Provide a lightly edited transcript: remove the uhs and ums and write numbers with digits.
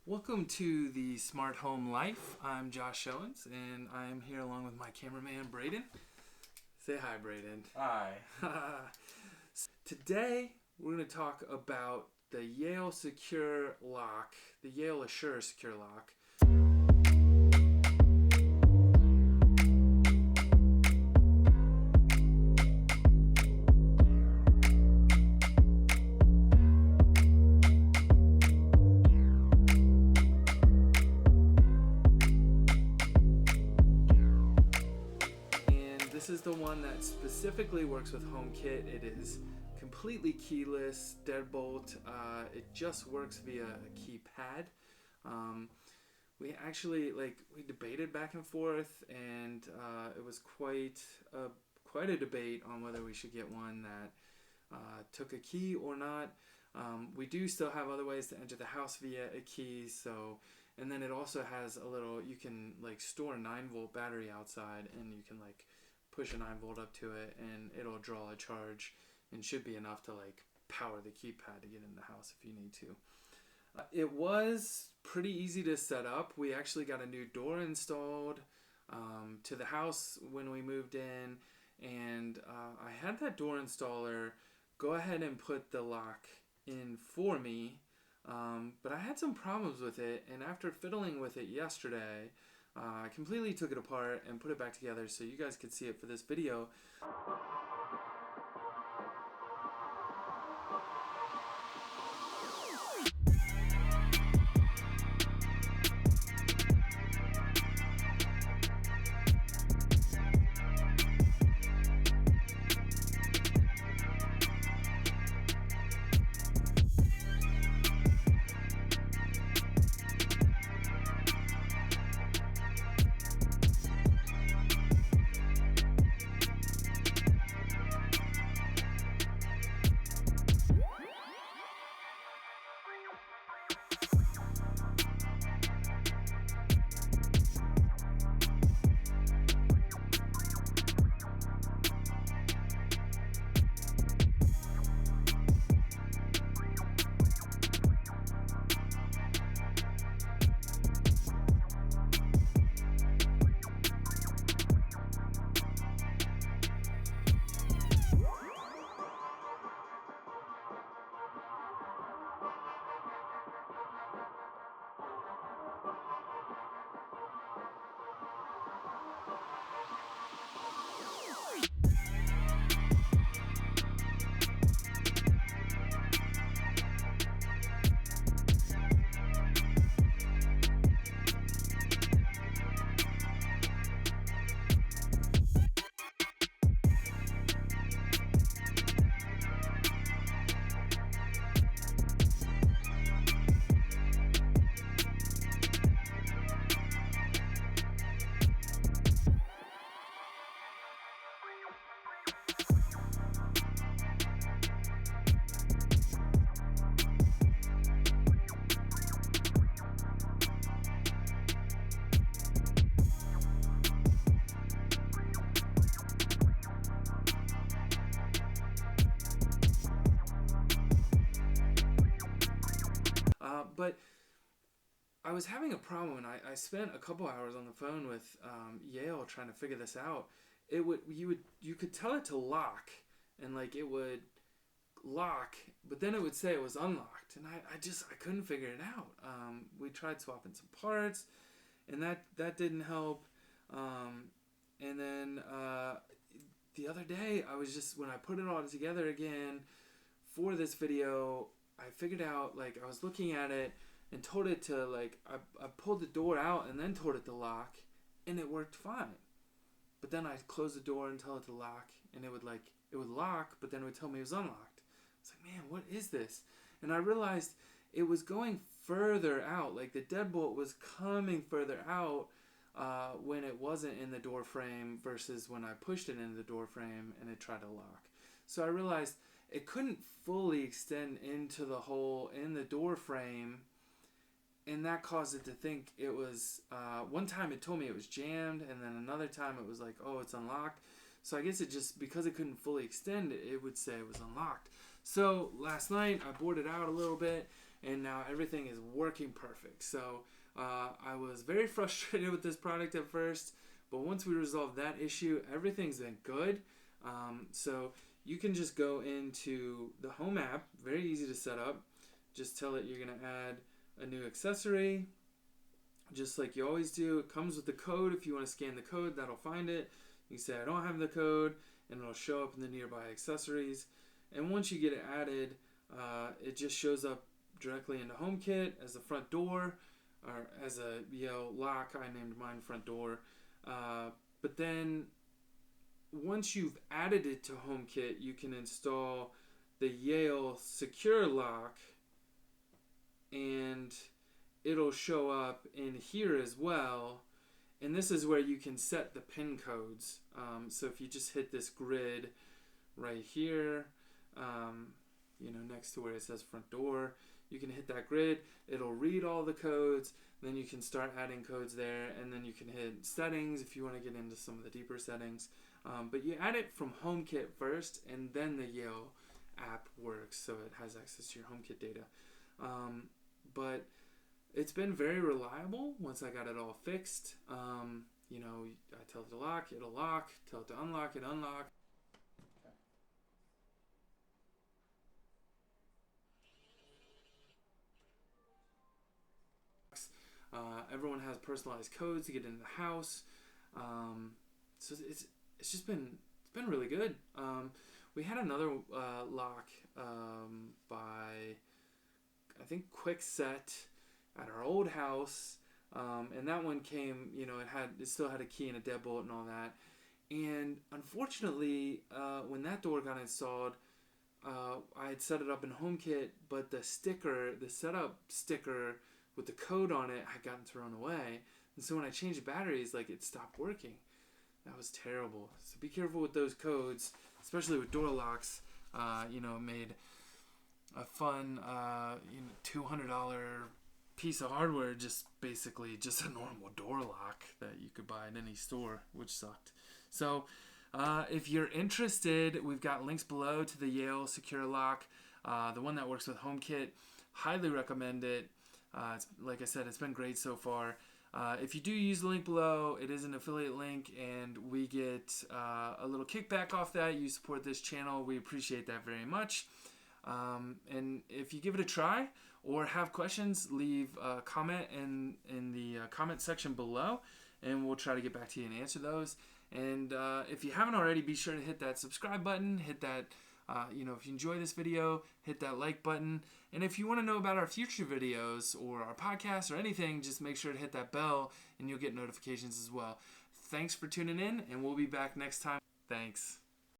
Welcome to the Smart Home Life. I'm Josh Owens, and I'm here along with my cameraman, Braden. Say hi, Braden. Hi. Today, we're going to talk about the Yale Secure Lock, the Yale Assure Secure Lock. This is the one that specifically works with HomeKit. It is completely keyless, deadbolt. It just works via a keypad. We actually we debated back and forth, and it was quite a debate on whether we should get one that took a key or not. We do still have other ways to enter the house via a key. And then it also has a little, you can store a 9-volt battery outside, and you can push a 9-volt up to it, and it'll draw a charge and should be enough to power the keypad to get in the house if you need to. It was pretty easy to set up. We actually got a new door installed to the house when we moved in, and I had that door installer go ahead and put the lock in for me, but I had some problems with it, and after fiddling with it yesterday, I completely took it apart and put it back together so you guys could see it for this video. But I was having a problem, and I spent a couple hours on the phone with Yale trying to figure this out. You could tell it to lock, and it would lock, but then it would say it was unlocked, and I couldn't figure it out. We tried swapping some parts, and that didn't help. And then the other day, when I put it all together again for this video, I figured out, I was looking at it and told it to, I pulled the door out and then told it to lock, and it worked fine. But then I closed the door and tell it to lock, and it would lock, but then it would tell me it was unlocked. It's man, what is this? And I realized it was going further out, the deadbolt was coming further out when it wasn't in the door frame versus when I pushed it into the door frame and it tried to lock. So I realized it couldn't fully extend into the hole in the door frame, and that caused it to think it was, one time it told me it was jammed, and then another time it was oh, it's unlocked. So I guess it just, because it couldn't fully extend, it would say it was unlocked. So last night I bored it out a little bit, and now everything is working perfect. So I was very frustrated with this product at first, but once we resolved that issue, everything's been good. So you can just go into the Home app, very easy to set up. Just tell it you're going to add a new accessory, just like you always do. It comes with the code. If you want to scan the code, that'll find it. You say, I don't have the code, and it'll show up in the nearby accessories. And once you get it added, it just shows up directly into HomeKit as the front door, or as a Yale lock. I named mine front door. But then once you've added it to HomeKit, you can install the Yale Secure Lock, and it'll show up in here as well. And this is where you can set the pin codes. So if you just hit this grid right here, next to where it says front door, you can hit that grid. It'll read all the codes. Then you can start adding codes there, and then you can hit settings if you want to get into some of the deeper settings. But you add it from HomeKit first, and then the Yale app works, so it has access to your HomeKit data. But it's been very reliable once I got it all fixed. I tell it to lock, it'll lock. Tell it to unlock, it unlocks. Everyone has personalized codes to get into the house. So it's just been really good. We had another lock by I think Quickset at our old house, and that one came. It still had a key and a deadbolt and all that. And unfortunately, when that door got installed, I had set it up in HomeKit, but the setup sticker with the code on it had gotten thrown away. And so when I changed the batteries, it stopped working. That was terrible. So be careful with those codes, especially with door locks. Made a fun, $200 piece of hardware, just a normal door lock that you could buy in any store, which sucked. So if you're interested, we've got links below to the Yale Secure Lock, the one that works with HomeKit. Highly recommend it. Like I said, it's been great so far. If you do use the link below, it is an affiliate link, and we get a little kickback off that. You support this channel. We appreciate that very much. And if you give it a try or have questions, leave a comment in the comment section below, and we'll try to get back to you and answer those. And if you haven't already, be sure to hit that subscribe button, hit that if you enjoy this video, hit that like button. And if you want to know about our future videos or our podcast or anything, just make sure to hit that bell and you'll get notifications as well. Thanks for tuning in, and we'll be back next time. Thanks.